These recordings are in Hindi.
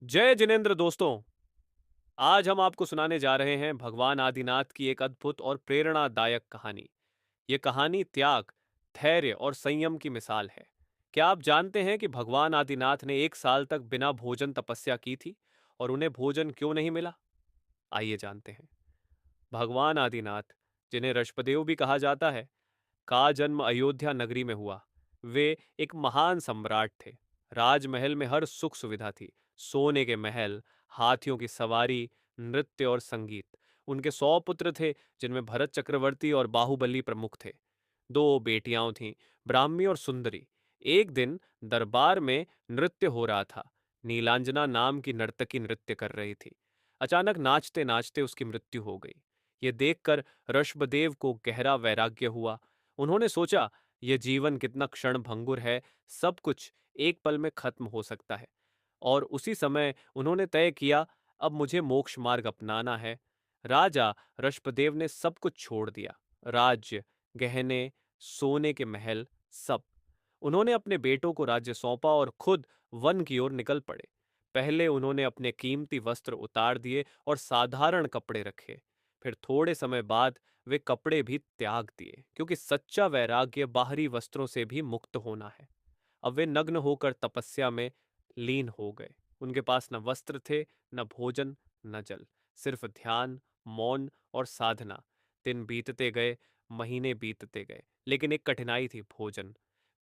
जय जिनेंद्र दोस्तों। आज हम आपको सुनाने जा रहे हैं भगवान आदिनाथ की एक अद्भुत और प्रेरणादायक कहानी। ये कहानी त्याग, धैर्य और संयम की मिसाल है। क्या आप जानते हैं कि भगवान आदिनाथ ने 1 साल तक बिना भोजन तपस्या की थी और उन्हें भोजन क्यों नहीं मिला? आइए जानते हैं। भगवान आदिनाथ, जिन्हें ऋषभदेव भी कहा जाता है, का जन्म अयोध्या नगरी में हुआ। वे एक महान सम्राट थे। राजमहल में हर सुख सुविधा थी। सोने के महल, हाथियों की सवारी, नृत्य और संगीत। उनके 100 पुत्र थे, जिनमें भरत चक्रवर्ती और बाहुबली प्रमुख थे। 2 बेटियां थीं, ब्राह्मी और सुंदरी। एक दिन दरबार में नृत्य हो रहा था। नीलांजना नाम की नर्तकी नृत्य कर रही थी। अचानक नाचते नाचते उसकी मृत्यु हो गई। ये देखकर ऋषभदेव को गहरा वैराग्य हुआ। उन्होंने सोचा, यह जीवन कितना क्षण भंगुर है, सब कुछ एक पल में खत्म हो सकता है। और उसी समय उन्होंने तय किया, अब मुझे मोक्ष मार्ग अपनाना है। राजा ऋषभदेव ने सब कुछ छोड़ दिया। राज्य, गहने, सोने के महल, सब। उन्होंने अपने बेटों को राज्य सौंपा और खुद वन की ओर निकल पड़े। पहले उन्होंने अपने कीमती वस्त्र उतार दिए और साधारण कपड़े रखे। फिर थोड़े समय बाद वे कपड़े भी त्याग दिए, क्योंकि सच्चा वैराग्य बाहरी वस्त्रों से भी मुक्त होना है। अब वे नग्न होकर तपस्या में लीन हो गए। उनके पास न वस्त्र थे, न भोजन, न जल। सिर्फ ध्यान, मौन और साधना। दिन बीतते गए, महीने बीतते गए, लेकिन एक कठिनाई थी, भोजन।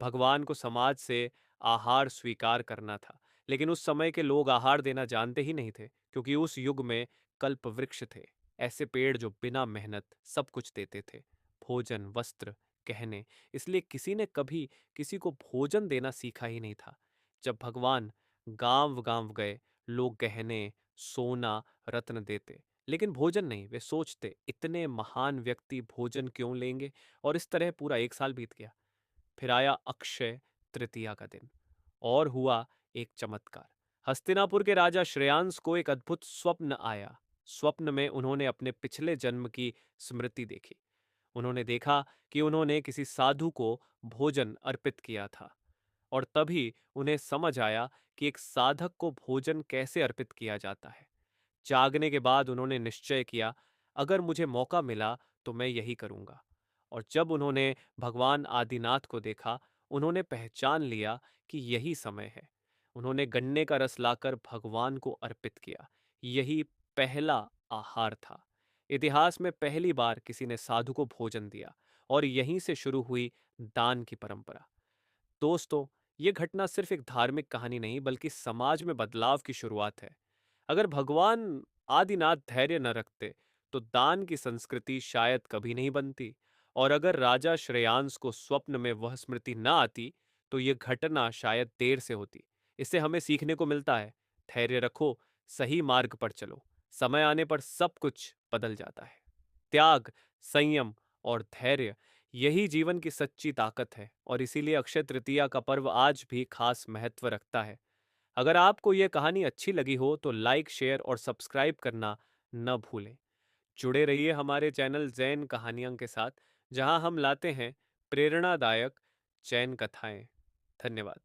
भगवान को समाज से आहार स्वीकार करना था, लेकिन उस समय के लोग आहार देना जानते ही नहीं थे, क्योंकि उस युग में कल्प वृक्ष थे, ऐसे पेड़ जो बिना मेहनत सब कुछ देते थे। भोजन, वस्त्र, गहने। इसलिए किसी ने कभी किसी को भोजन देना सीखा ही नहीं था। जब भगवान गांव गांव गए, लोग गहने, सोना, रत्न देते, लेकिन भोजन नहीं। वे सोचते, इतने महान व्यक्ति भोजन क्यों लेंगे? और इस तरह पूरा 1 साल बीत गया। फिर आया अक्षय तृतीया का दिन, और हुआ एक चमत्कार। हस्तिनापुर के राजा श्रेयांस को एक अद्भुत स्वप्न आया। स्वप्न में उन्होंने अपने पिछले जन्म की स्मृति देखी। उन्होंने देखा कि उन्होंने किसी साधु को भोजन अर्पित किया था, और तभी उन्हें समझ आया कि एक साधक को भोजन कैसे अर्पित किया जाता है। जागने के बाद उन्होंने निश्चय किया, अगर मुझे मौका मिला तो मैं यही करूंगा। और जब उन्होंने भगवान आदिनाथ को देखा, उन्होंने पहचान लिया कि यही समय है। उन्होंने गन्ने का रस लाकर भगवान को अर्पित किया। यही पहला आहार था। इतिहास में पहली बार किसी ने साधु को भोजन दिया, और यहीं से शुरू हुई दान की परंपरा। दोस्तों, ये घटना सिर्फ एक धार्मिक कहानी नहीं, बल्कि समाज में बदलाव की शुरुआत है। अगर भगवान आदिनाथ धैर्य न रखते, तो दान की संस्कृति शायद कभी नहीं बनती। और अगर राजा श्रेयांस को स्वप्न में वह स्मृति न आती, तो यह घटना शायद देर से होती। इससे हमें सीखने को मिलता है, धैर्य रखो, सही मार्ग पर चलो, समय आने पर सब कुछ बदल जाता है। त्याग, संयम और धैर्य, यही जीवन की सच्ची ताकत है, और इसीलिए अक्षय तृतीया का पर्व आज भी खास महत्व रखता है। अगर आपको यह कहानी अच्छी लगी हो तो लाइक, शेयर और सब्सक्राइब करना न भूलें। जुड़े रहिए हमारे चैनल जैन कहानियों के साथ, जहां हम लाते हैं प्रेरणादायक जैन कथाएं। धन्यवाद।